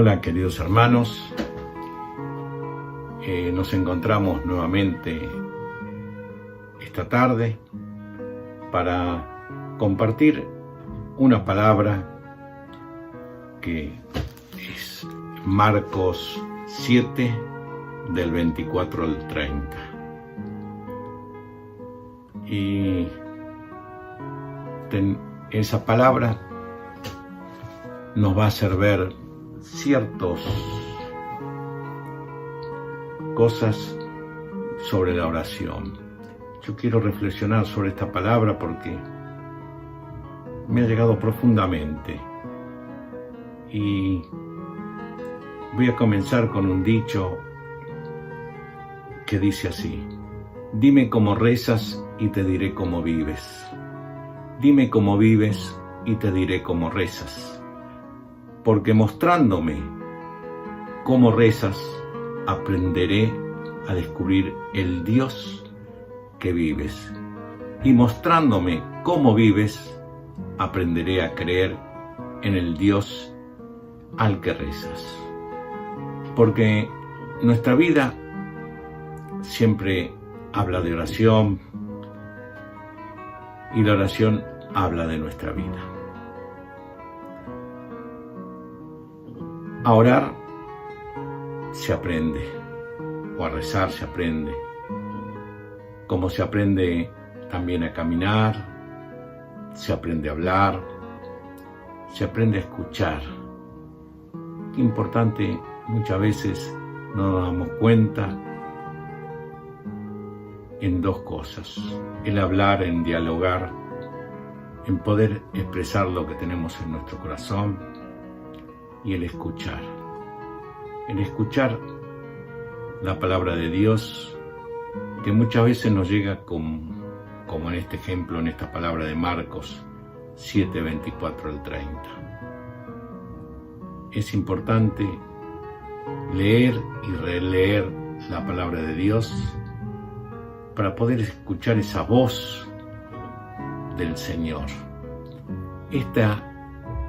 Hola queridos hermanos, nos encontramos nuevamente esta tarde para compartir una palabra que es Marcos 7 del 24 al 30. Y esa palabra nos va a hacer ver ciertas cosas sobre la oración. Yo quiero reflexionar sobre esta palabra porque me ha llegado profundamente y voy a comenzar con un dicho que dice así: dime cómo rezas y te diré cómo vives. Dime cómo vives y te diré cómo rezas. Porque mostrándome cómo rezas, aprenderé a descubrir el Dios que vives. Y mostrándome cómo vives, aprenderé a creer en el Dios al que rezas. Porque nuestra vida siempre habla de oración y la oración habla de nuestra vida. A orar se aprende, o a rezar se aprende, como se aprende también a caminar, se aprende a hablar, se aprende a escuchar. Qué importante, muchas veces no nos damos cuenta en dos cosas: el hablar, en dialogar, en poder expresar lo que tenemos en nuestro corazón, y el escuchar la palabra de Dios, que muchas veces nos llega como en este ejemplo, en esta palabra de Marcos 7, 24 al 30. Es importante leer y releer la palabra de Dios para poder escuchar esa voz del Señor. Esta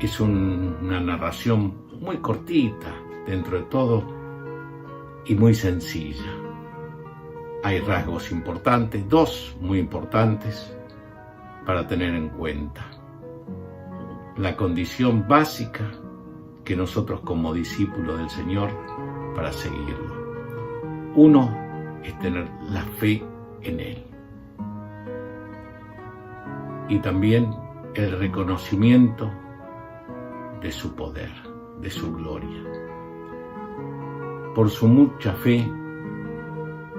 es una narración muy cortita dentro de todo y muy sencilla. Hay rasgos importantes, dos muy importantes para tener en cuenta. La condición básica que nosotros como discípulos del Señor para seguirlo. Uno es tener la fe en Él. Y también el reconocimiento de su poder, de su gloria. Por su mucha fe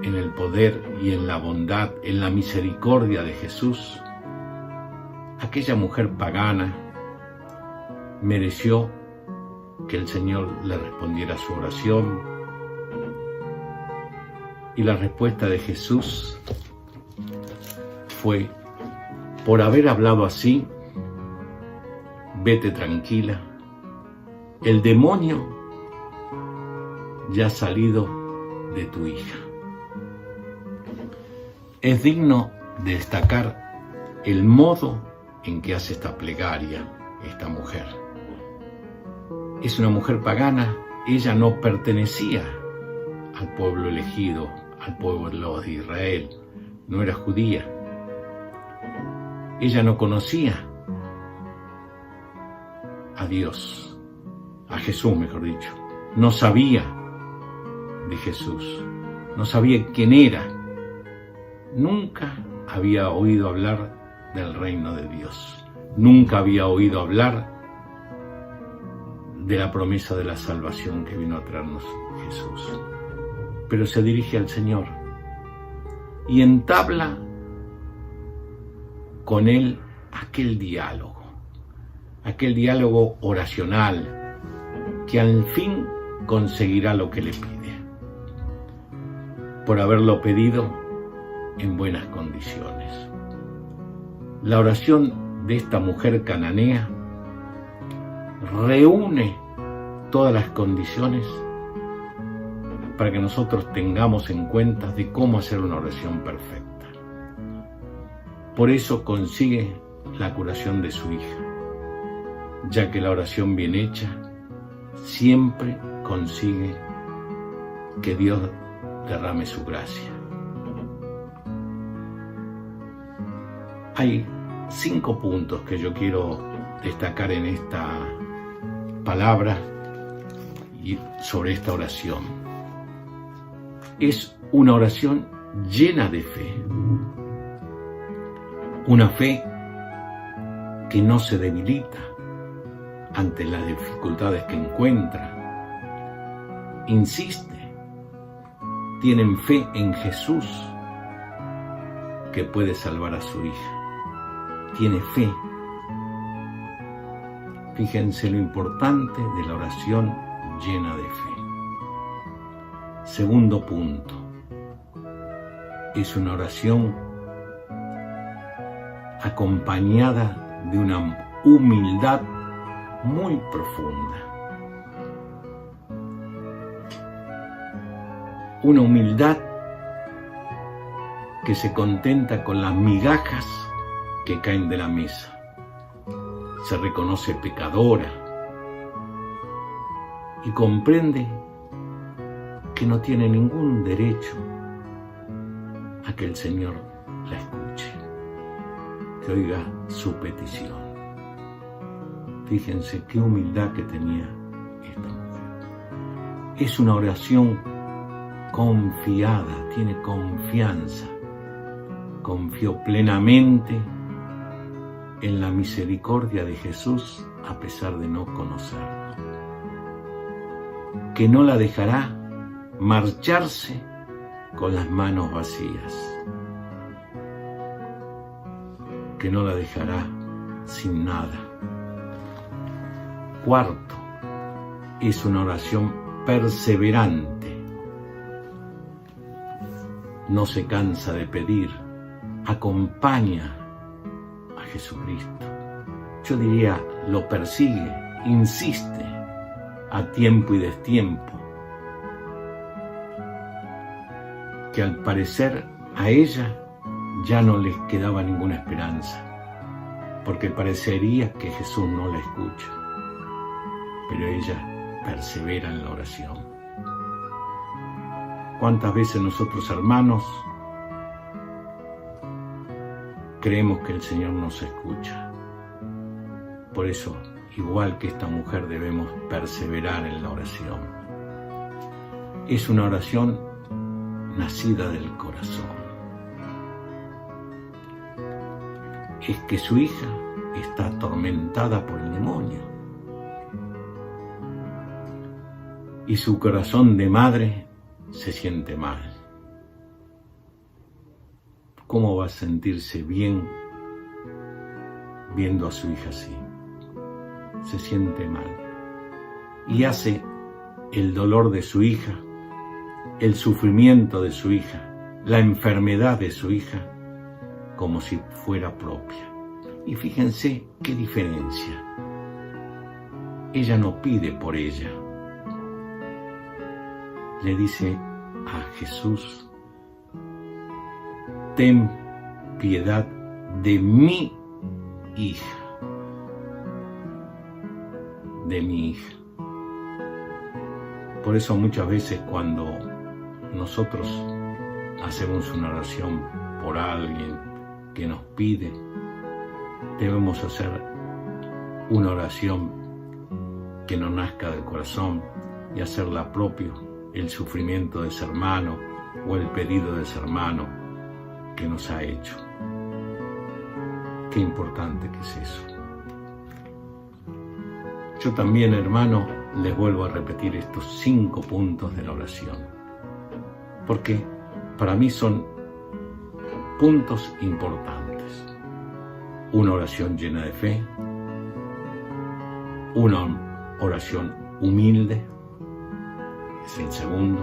en el poder y en la bondad, en la misericordia de Jesús, aquella mujer pagana mereció que el Señor le respondiera a su oración, y la respuesta de Jesús fue: por haber hablado así, vete tranquila, el demonio ya ha salido de tu hija. Es digno de destacar el modo en que hace esta plegaria esta mujer. Es una mujer pagana, ella no pertenecía al pueblo elegido, al pueblo de Israel, no era judía. Ella no conocía a Dios, a Jesús mejor dicho, no sabía de Jesús, no sabía quién era, nunca había oído hablar del reino de Dios, nunca había oído hablar de la promesa de la salvación que vino a traernos Jesús. Pero se dirige al Señor y entabla con Él aquel diálogo oracional que al fin conseguirá lo que le pide, por haberlo pedido en buenas condiciones. La oración de esta mujer cananea reúne todas las condiciones para que nosotros tengamos en cuenta de cómo hacer una oración perfecta. Por eso consigue la curación de su hija, ya que la oración bien hecha siempre consigue que Dios derrame su gracia. Hay 5 puntos que yo quiero destacar en esta palabra y sobre esta oración. Es una oración llena de fe. Una fe que no se debilita ante las dificultades que encuentra. Insiste. Tienen fe en Jesús, que puede salvar a su hija. Tiene fe. Fíjense lo importante de la oración llena de fe. Segundo punto. Es una oración acompañada de una humildad muy profunda. Una humildad que se contenta con las migajas que caen de la mesa. Se reconoce pecadora y comprende que no tiene ningún derecho a que el Señor la escuche, que oiga su petición. Fíjense qué humildad que tenía esta mujer. Es una oración confiada, tiene confianza. Confió plenamente en la misericordia de Jesús a pesar de no conocerlo. Que no la dejará marcharse con las manos vacías. Que no la dejará sin nada. Cuarto, es una oración perseverante. No se cansa de pedir, acompaña a Jesucristo. Yo diría, lo persigue, insiste a tiempo y destiempo. Que al parecer a ella ya no les quedaba ninguna esperanza, porque parecería que Jesús no la escucha. Pero ella persevera en la oración. ¿Cuántas veces nosotros, hermanos, creemos que el Señor nos escucha? Por eso, igual que esta mujer, debemos perseverar en la oración. Es una oración nacida del corazón. Es que su hija está atormentada por el demonio. Y su corazón de madre se siente mal. ¿Cómo va a sentirse bien viendo a su hija así? Se siente mal. Y hace el dolor de su hija, el sufrimiento de su hija, la enfermedad de su hija, como si fuera propia. Y fíjense qué diferencia. Ella no pide por ella. Le dice a Jesús: ten piedad de mi hija. De mi hija. Por eso muchas veces cuando nosotros hacemos una oración por alguien que nos pide, debemos hacer una oración que nos nazca del corazón y hacerla propio el sufrimiento de ese hermano o el pedido de ese hermano que nos ha hecho. Qué importante que es eso. Yo también, hermano, les vuelvo a repetir estos 5 puntos de la oración, porque para mí son puntos importantes. Una oración llena de fe, una oración humilde, es el segundo.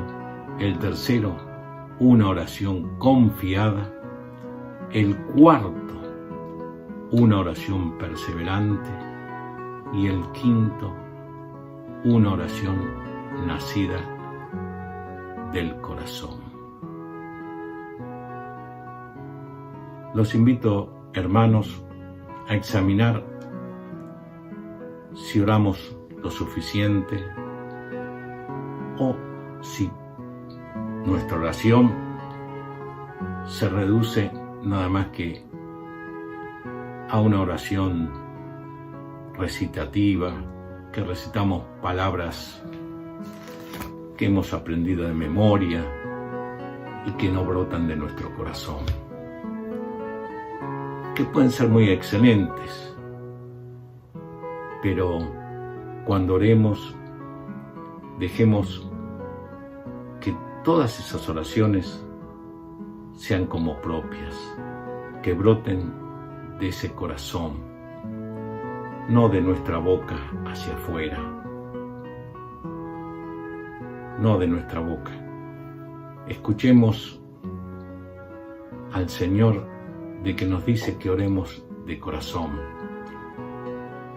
El tercero, una oración confiada. El cuarto, una oración perseverante. Y el quinto, una oración nacida del corazón. Los invito, hermanos, a examinar si oramos lo suficiente, o si nuestra oración se reduce nada más que a una oración recitativa, que recitamos palabras que hemos aprendido de memoria y que no brotan de nuestro corazón, que pueden ser muy excelentes, pero cuando oremos, dejemos que todas esas oraciones sean como propias, que broten de ese corazón, no de nuestra boca hacia afuera, no de nuestra boca. Escuchemos al Señor de que nos dice que oremos de corazón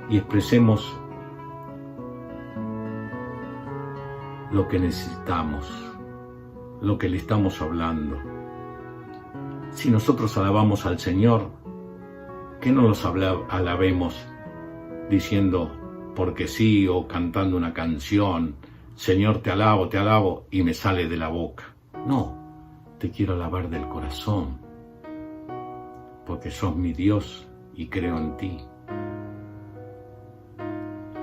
y expresemos lo que necesitamos, lo que le estamos hablando. Si nosotros alabamos al Señor, que no los alabemos diciendo porque sí o cantando una canción, Señor te alabo y me sale de la boca. No, te quiero alabar del corazón, porque sos mi Dios y creo en ti.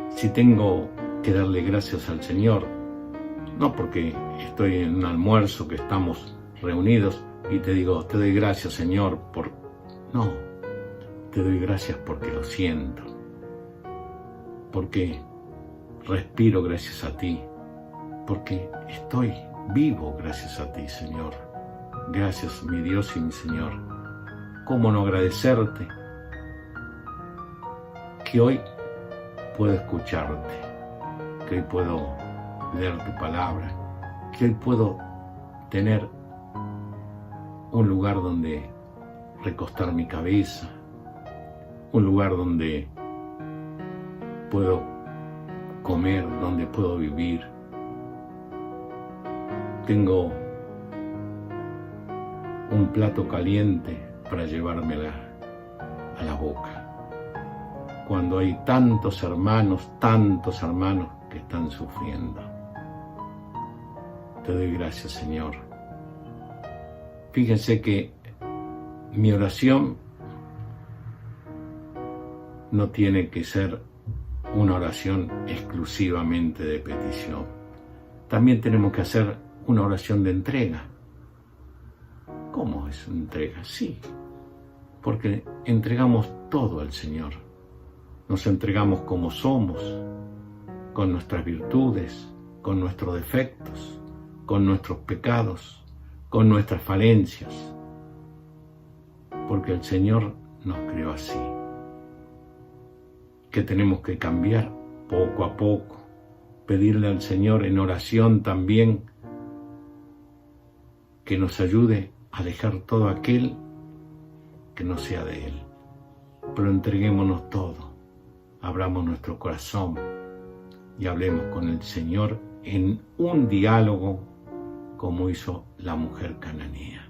Si tengo que darle gracias al Señor, no porque estoy en un almuerzo que estamos reunidos y te digo, te doy gracias Señor por... No, te doy gracias porque lo siento, porque respiro gracias a ti, porque estoy vivo gracias a ti, Señor. Gracias, mi Dios y mi Señor. ¿Cómo no agradecerte que hoy puedo escucharte, que hoy puedo leer tu palabra, que hoy puedo tener un lugar donde recostar mi cabeza, un lugar donde puedo comer, donde puedo vivir? Tengo un plato caliente para llevármela a la boca, cuando hay tantos hermanos que están sufriendo. Te doy gracias, Señor. Fíjense que mi oración no tiene que ser una oración exclusivamente de petición. También tenemos que hacer una oración de entrega. ¿Cómo es una entrega? Sí, porque entregamos todo al Señor. Nos entregamos como somos, con nuestras virtudes, con nuestros defectos, con nuestros pecados, con nuestras falencias, porque el Señor nos creó así, que tenemos que cambiar poco a poco, pedirle al Señor en oración también que nos ayude a dejar todo aquel que no sea de Él. Pero entreguémonos todo, abramos nuestro corazón y hablemos con el Señor en un diálogo como hizo la mujer cananea,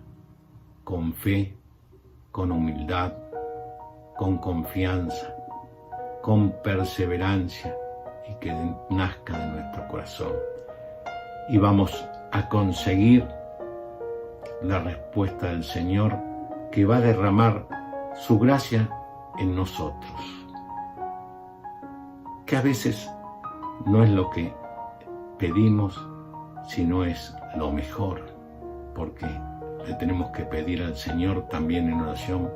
con fe, con humildad, con confianza, con perseverancia, y que nazca de nuestro corazón. Y vamos a conseguir la respuesta del Señor, que va a derramar su gracia en nosotros, que a veces no es lo que pedimos, sino es lo mejor, porque le tenemos que pedir al Señor también en oración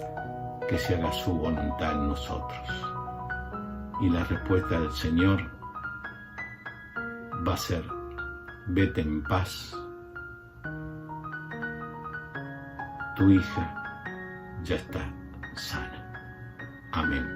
que se haga su voluntad en nosotros. Y la respuesta del Señor va a ser: vete en paz, tu hija ya está sana. Amén.